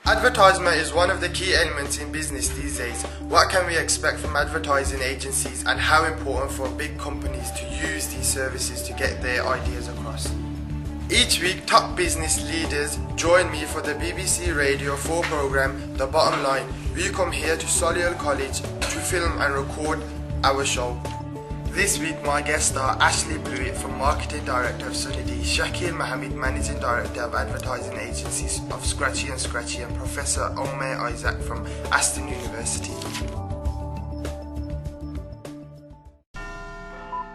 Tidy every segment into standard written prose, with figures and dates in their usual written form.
Advertisement is one of the key elements in business these days. What can we expect from advertising agencies and how important for big companies to use these services to get their ideas across? Each week, top business leaders join me for the BBC Radio 4 programme, The Bottom Line. We come here to Solihull College to film and record our show. This week, my guests are Ashley Blewett, from Marketing Director of Sunny-D, Shakil Mohammed, Managing Director of Advertising Agencies of Scratchy and Scratchy, and Professor Omer Isaac from Aston University.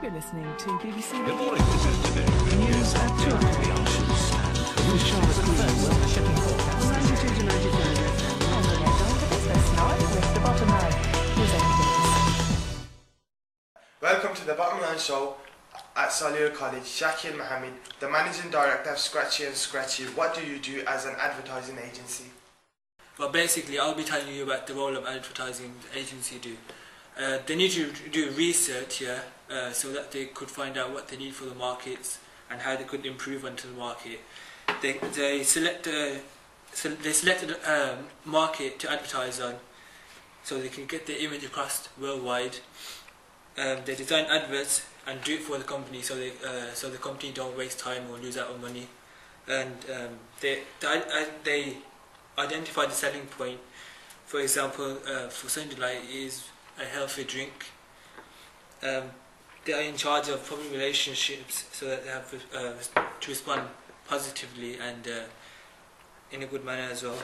You're listening to BBC Good Radio. morning, this is today. News at 2 o'clock. The oceans and With Charlotte Greenwood. shipping forecast. 92 to 95 FM. And we're now going to business now with The Bottom Line. Presenting Welcome to the Bottom Line Show at Solihull College. Shakil Mohammed, the Managing Director of Scratchy and Scratchy. What do you do as an advertising agency? Well, basically, I'll be telling you about the role of advertising agency do. They need to do research here so that they could find out what they need for the markets and how they could improve onto the market. They select a market to advertise on so they can get their image across worldwide. They design adverts and do it for the company so the company don't waste time or lose out on money. And they identify the selling point. For example, for Sunny-D is a healthy drink. They are in charge of public relationships so that they have to respond positively and in a good manner as well.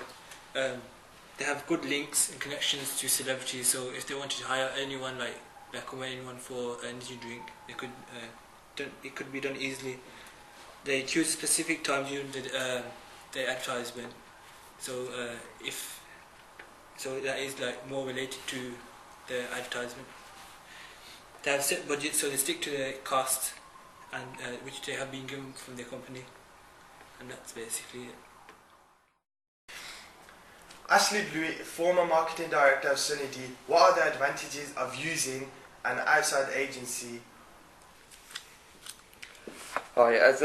They have good links and connections to celebrities, so if they wanted to hire anyone like anyone for an energy drink, it could be done easily. They choose specific times during the advertisement, so that is like more related to the advertisement. They have set budgets, so they stick to the costs and which they have been given from their company, and that's basically it. Ashley Blewett, former Marketing Director of Sunny-D. What are the advantages of using an outside agency? Hi, as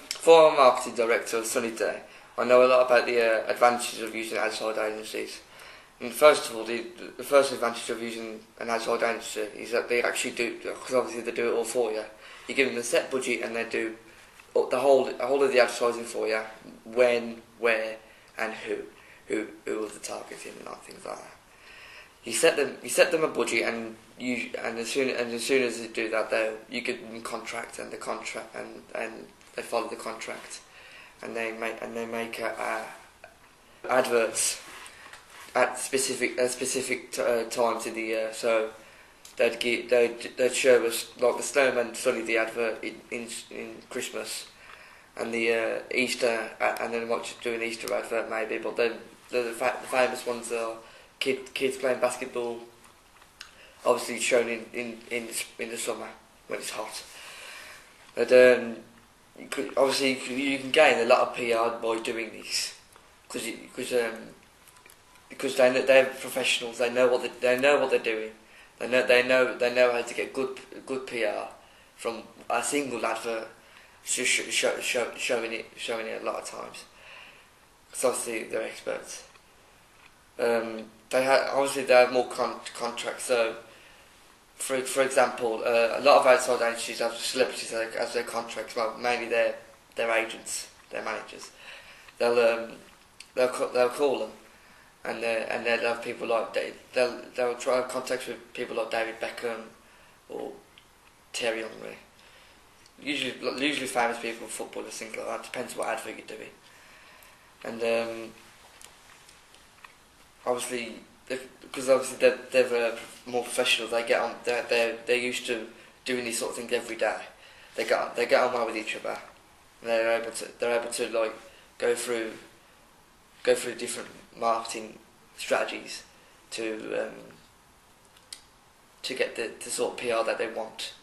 former Marketing Director of Sunny-D, I know a lot about the advantages of using outside agencies. And first of all, the first advantage of using an outside agency is that they actually do, because obviously they do it all for you. You give them a set budget and they do the whole of the advertising for you, when, where, and who are the targeting and things like that. You set them a budget, and as soon as they do that, you give them contract, and they follow the contract, and they make adverts at specific times of the year. So they'd show us like the Snowman Sunny-D advert in Christmas, and the Easter, and then what do an Easter advert maybe, but then the famous ones are kids playing basketball, obviously shown in the summer when it's hot. But obviously you can gain a lot of PR by doing this, because they're professionals. They know what they're doing. They know how to get good PR from a single advert, showing it a lot of times. Because obviously they're experts. They have more contracts. So, for example, a lot of outside agencies have celebrities as their contracts. Well, mainly their agents, their managers. They'll call them, and they'll have people like they'll try contact with people like David Beckham or Thierry Henry. Usually famous people, footballers, things like that. Depends what advert you're doing. And obviously they're more professional. They get on. They're used to doing these sort of things every day. They get on well with each other. And they're able to like go through different marketing strategies to get the sort of PR that they want.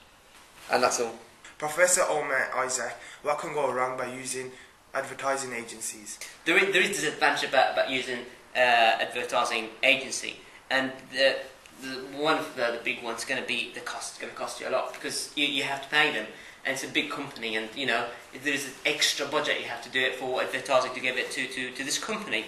And that's all. Professor Omer Isaac, what can go wrong by using advertising agencies? There is disadvantage about using advertising agency, and one of the big ones is going to be the cost. It's going to cost you a lot because you have to pay them, and it's a big company, and there is an extra budget you have to do it for advertising to give it to this company,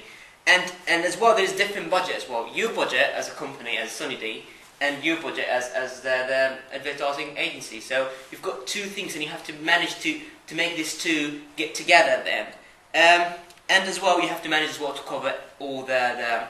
and as well, there's different budget as well. Your budget as a company, as Sunny D, and your budget as the advertising agency. So you've got two things, and you have to manage to make these two get together then. And as well, you have to manage as well to cover all the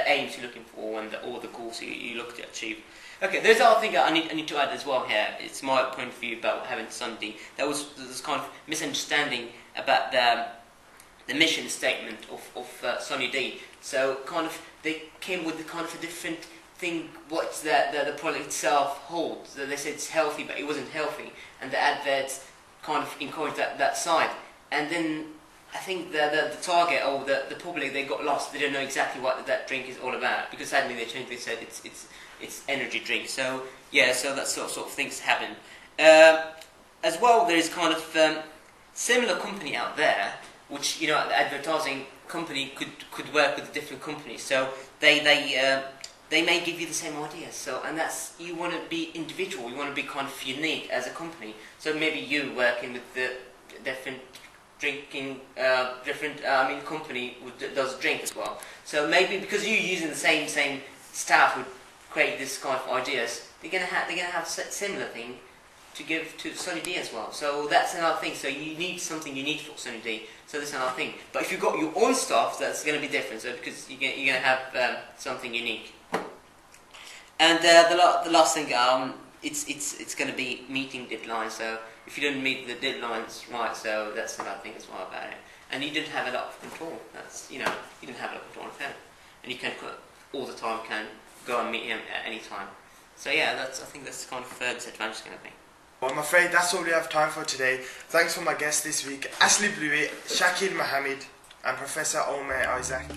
aims you're looking for and all the goals you look to achieve. Okay, there's other thing I need to add as well here. It's my point of view about having Sunny D. There was this kind of misunderstanding about the mission statement of Sunny D. So kind of they came with the kind of a different thing what the product itself holds. They said it's healthy, but it wasn't healthy, and the adverts kind of encouraged that side. And then I think the target or the public, they got lost. They didn't know exactly what that drink is all about, because suddenly they changed. They said it's energy drink. So yeah, so that sort of things happen. As well, there is kind of similar company out there, which the advertising company could work with different companies. So they may give you the same ideas. So and that's, you want to be individual. You want to be kind of unique as a company. So maybe you working with the different drinking, company does drink as well. So maybe because you're using the same staff who create this kind of ideas, they're gonna have similar thing to give to Sunny D as well. So that's another thing. So you need something unique for Sunny D. So that's another thing. But if you've got your own stuff, that's going to be different. So because you're going to have something unique. And the last thing, it's going to be meeting deadlines. So if you don't meet the deadlines right, so that's another thing as well about it. And you didn't have a lot of control. That's you didn't have a lot of control of him, and you can all the time can go and meet him at any time. So yeah, I think that's kind of disadvantage going to be. Well, I'm afraid that's all we have time for today. Thanks for my guests this week, Asli Blewett, Shakil Mohammed and Professor Omer Isaac.